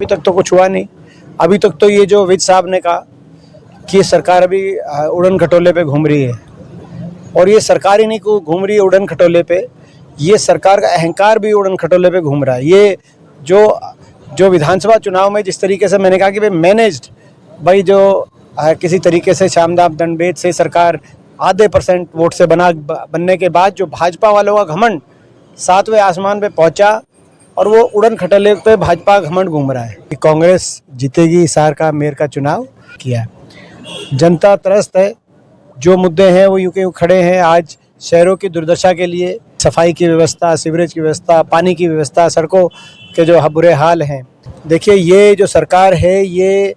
अभी तक तो कुछ हुआ नहीं। अभी तक तो ये जो विज साहब ने कहा कि ये सरकार अभी उड़न खटोले पे घूम रही है, और ये सरकार ही नहीं को घूम रही है उड़न खटोले पे, ये सरकार का अहंकार भी उड़न खटोले पे घूम रहा है। ये जो विधानसभा चुनाव में जिस तरीके से मैंने कहा कि भाई मैनेज्ड, भाई जो किसी तरीके से साम दाम दंड भेद से सरकार आधे % वोट से बनने के बाद जो भाजपा वालों का घमंड 7वें आसमान पे पहुंचा, और वो उड़न खटोले पे भाजपा घमंड घूम रहा है कि कांग्रेस जीतेगी हिसार का मेयर का चुनाव किया। जनता त्रस्त है, जो मुद्दे हैं वो यूं के यूं खड़े हैं। आज शहरों की दुर्दशा के लिए सफाई की व्यवस्था, सीवरेज की व्यवस्था, पानी की व्यवस्था, सड़कों के जो बुरे हाल हैं। देखिए, ये जो सरकार है ये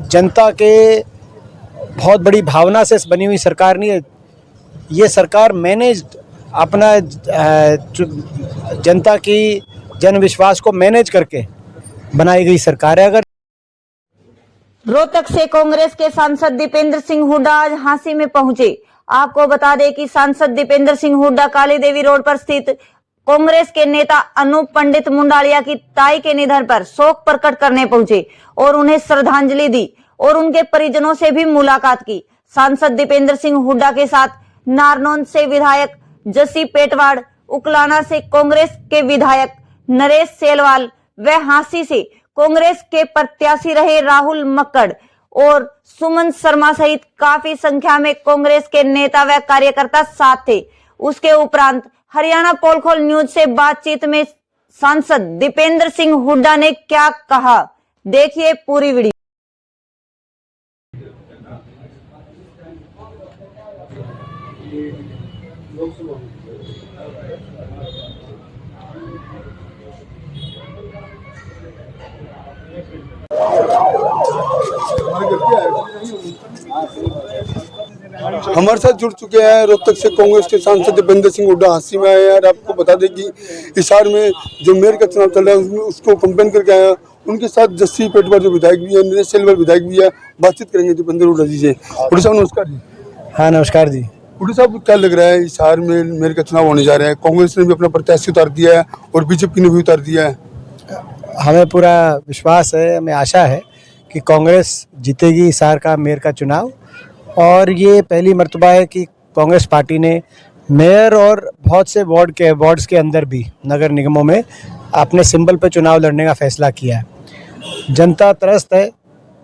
जनता के बहुत बड़ी भावना से बनी हुई सरकार नहीं है। ये सरकार मैनेज्ड, अपना जनता की जन विश्वास को मैनेज करके बनाई गई सरकार है। अगर रोहतक से कांग्रेस के सांसद दीपेंद्र सिंह हुड्डा आज हांसी में पहुंचे। आपको बता दें कि सांसद दीपेंद्र सिंह हुड्डा काली देवी रोड पर स्थित कांग्रेस के नेता अनूप पंडित मुंडालिया की ताई के निधन पर शोक प्रकट करने पहुंचे और उन्हें श्रद्धांजलि दी और उनके परिजनों से भी मुलाकात की। सांसद दीपेंद्र सिंह हुड्डा के साथ नारनौंद से विधायक जसी पेटवाड़, उकलाना से कांग्रेस के विधायक नरेश सेलवाल व हांसी से कांग्रेस के प्रत्याशी रहे राहुल मक्कड़ और सुमन शर्मा सहित काफी संख्या में कांग्रेस के नेता व कार्यकर्ता साथ थे। उसके उपरांत हरियाणा पोल खोल न्यूज से बातचीत में सांसद दीपेंद्र सिंह हुड्डा ने क्या कहा, देखिए पूरी वीडियो। हमारे साथ जुड़ चुके हैं रोहतक से कांग्रेस के सांसद दीपेंद्र सिंह हुड्डा हांसी में आए हैं। और आपको बता दें कि हिसार में जो मेयर का चुनाव चल रहा है उसमें उसको कंपेन करके आए हैं। उनके साथ जस्सी पेटवाड़ जो विधायक भी है, नरेश सेलवाल विधायक भी है, बातचीत करेंगे दीपेंद्र हुड्डा जी से। हुड्डा साहब नमस्कार जी। हाँ नमस्कार जी। हुड्डा साहब, क्या लग रहा है हिसार में मेयर का चुनाव होने जा रहा है? कांग्रेस ने भी अपना प्रत्याशी उतार दिया है और बीजेपी ने भी उतार दिया है। हमें पूरा विश्वास है, हमें आशा है कि कांग्रेस जीतेगी हिसार का मेयर का चुनाव, और ये पहली मर्तबा है कि कांग्रेस पार्टी ने मेयर और बहुत से वार्ड्स के अंदर भी नगर निगमों में अपने सिंबल पे चुनाव लड़ने का फैसला किया है। जनता त्रस्त है,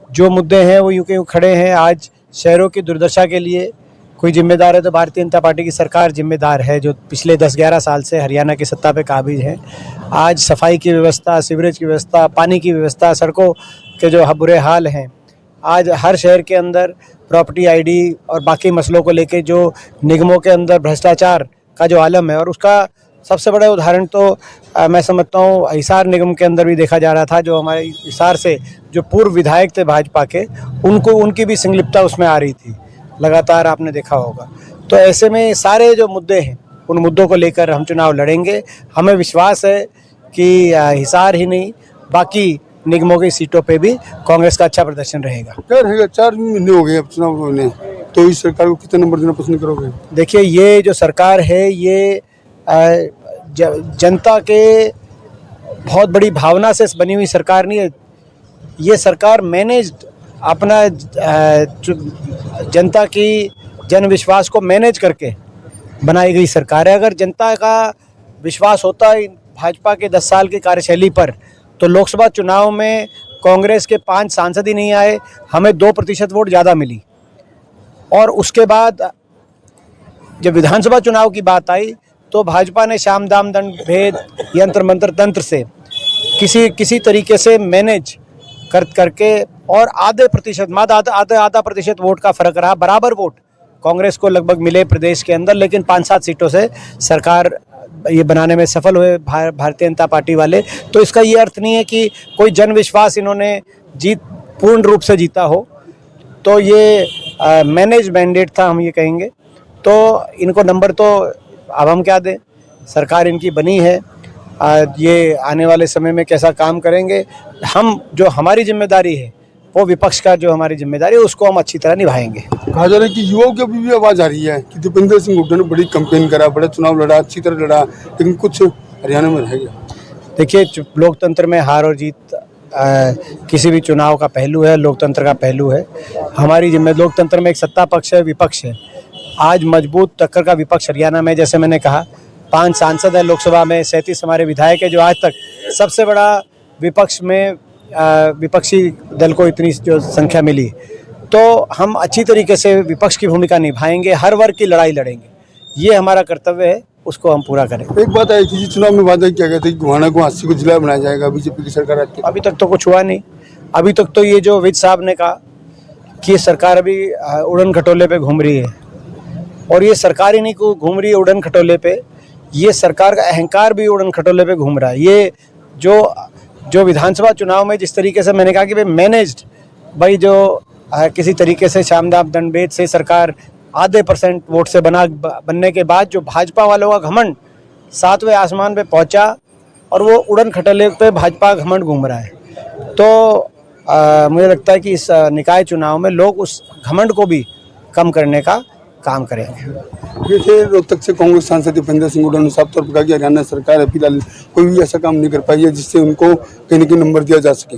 जो मुद्दे हैं वो यूं के यूं खड़े हैं। आज शहरों की दुर्दशा के लिए कोई जिम्मेदार है तो भारतीय जनता पार्टी की सरकार जिम्मेदार है, जो पिछले 10-11 साल से हरियाणा की सत्ता पे काबिज है। आज सफाई की व्यवस्था, सीवरेज की व्यवस्था, पानी की व्यवस्था, सड़कों के जो बुरे हाल हैं, आज हर शहर के अंदर प्रॉपर्टी आईडी और बाकी मसलों को लेके जो निगमों के अंदर भ्रष्टाचार का जो आलम है, और उसका सबसे बड़ा उदाहरण तो मैं समझता हूँ हिसार निगम के अंदर भी देखा जा रहा था। जो हमारे हिसार से जो पूर्व विधायक थे भाजपा के, उनकी भी संलिप्तता उसमें आ रही थी, लगातार आपने देखा होगा। तो ऐसे में सारे जो मुद्दे हैं उन मुद्दों को लेकर हम चुनाव लड़ेंगे। हमें विश्वास है कि हिसार ही नहीं बाकी निगमों की सीटों पे भी कांग्रेस का अच्छा प्रदर्शन रहेगा। क्या रहेगा? 4 महीने हो गए अब चुनाव होने, तो इस सरकार को कितने नंबर देना पसंद करोगे? देखिए, ये जो सरकार है ये जनता के बहुत बड़ी भावना से बनी हुई सरकार नहीं है। ये सरकार मैनेज्ड, अपना जनता की जन विश्वास को मैनेज करके बनाई गई सरकार है। अगर जनता का विश्वास होता है भाजपा के 10 साल की कार्यशैली पर, तो लोकसभा चुनाव में कांग्रेस के 5 सांसद ही नहीं आए, हमें 2% वोट ज़्यादा मिली। और उसके बाद जब विधानसभा चुनाव की बात आई तो भाजपा ने साम दाम दंड भेद यंत्र मंत्र तंत्र से किसी तरीके से मैनेज करके और आधे प्रतिशत वोट का फर्क रहा। बराबर वोट कांग्रेस को लगभग मिले प्रदेश के अंदर, लेकिन 5-7 सीटों से सरकार ये बनाने में सफल हुए भारतीय जनता पार्टी वाले। तो इसका ये अर्थ नहीं है कि कोई जन विश्वास इन्होंने पूर्ण रूप से जीता हो, तो ये मैनेज मैंडेट था, हम ये कहेंगे। तो इनको नंबर तो अब हम क्या दें, सरकार इनकी बनी है। ये आने वाले समय में कैसा काम करेंगे, हम जो हमारी जिम्मेदारी है वो विपक्ष का जो हमारी जिम्मेदारी है उसको हम अच्छी तरह निभाएंगे। कहा जा रहा है कि युवाओं की अभी भी आवाज आ रही है कि दीपेंद्र सिंह हुड्डा ने बड़ी कैंपेन करा, बड़ा चुनाव लड़ा, अच्छी तरह लड़ा, लेकिन कुछ हरियाणा में रह गया। देखिए, लोकतंत्र में हार और जीत किसी भी चुनाव का पहलू है, लोकतंत्र का पहलू है। हमारी जिम्मे लोकतंत्र में एक सत्ता पक्ष है, विपक्ष है। आज मजबूत टक्कर का विपक्ष हरियाणा में, जैसे मैंने कहा, 5 सांसद हैं लोकसभा में, 37 हमारे विधायक है, जो आज तक सबसे बड़ा विपक्ष में विपक्षी दल को इतनी जो संख्या मिली। तो हम अच्छी तरीके से विपक्ष की भूमिका निभाएंगे, हर वर्ग की लड़ाई लड़ेंगे, ये हमारा कर्तव्य है, उसको हम पूरा करेंगे। एक बात आई थी चुनाव में वादा किया गया था कि गोहाना को 80 को जिला बनाया जाएगा बीजेपी की सरकार आती है। अभी तक तो कुछ हुआ नहीं। अभी तक तो ये जो विज साहब ने कहा कि ये सरकार अभी उड़न खटोले पे घूम रही है, और ये सरकार ही नहीं को घूम रही है उड़न खटोले पे, ये सरकार का अहंकार भी उड़न खटोले पे घूम रहा है। ये जो विधानसभा चुनाव में जिस तरीके से मैंने कहा कि भाई मैनेज्ड, भाई जो किसी तरीके से सामदाम दंडभेद से सरकार आधे % वोट से बनने के बाद जो भाजपा वालों का घमंड 7वें आसमान पे पहुंचा, और वो उड़न खटोले पे भाजपा घमंड घूम रहा है। तो मुझे लगता है कि इस निकाय चुनाव में लोग उस घमंड को भी कम करने का काम करेंगे। ये थे रोहतक से कांग्रेस सांसद दीपेंद्र सिंह हुड्डा ने साफ तौर पर कहा कि हरियाणा सरकार फिलहाल कोई भी ऐसा काम नहीं कर पाई है जिससे उनको कहीं न कहीं नंबर दिया जा सके।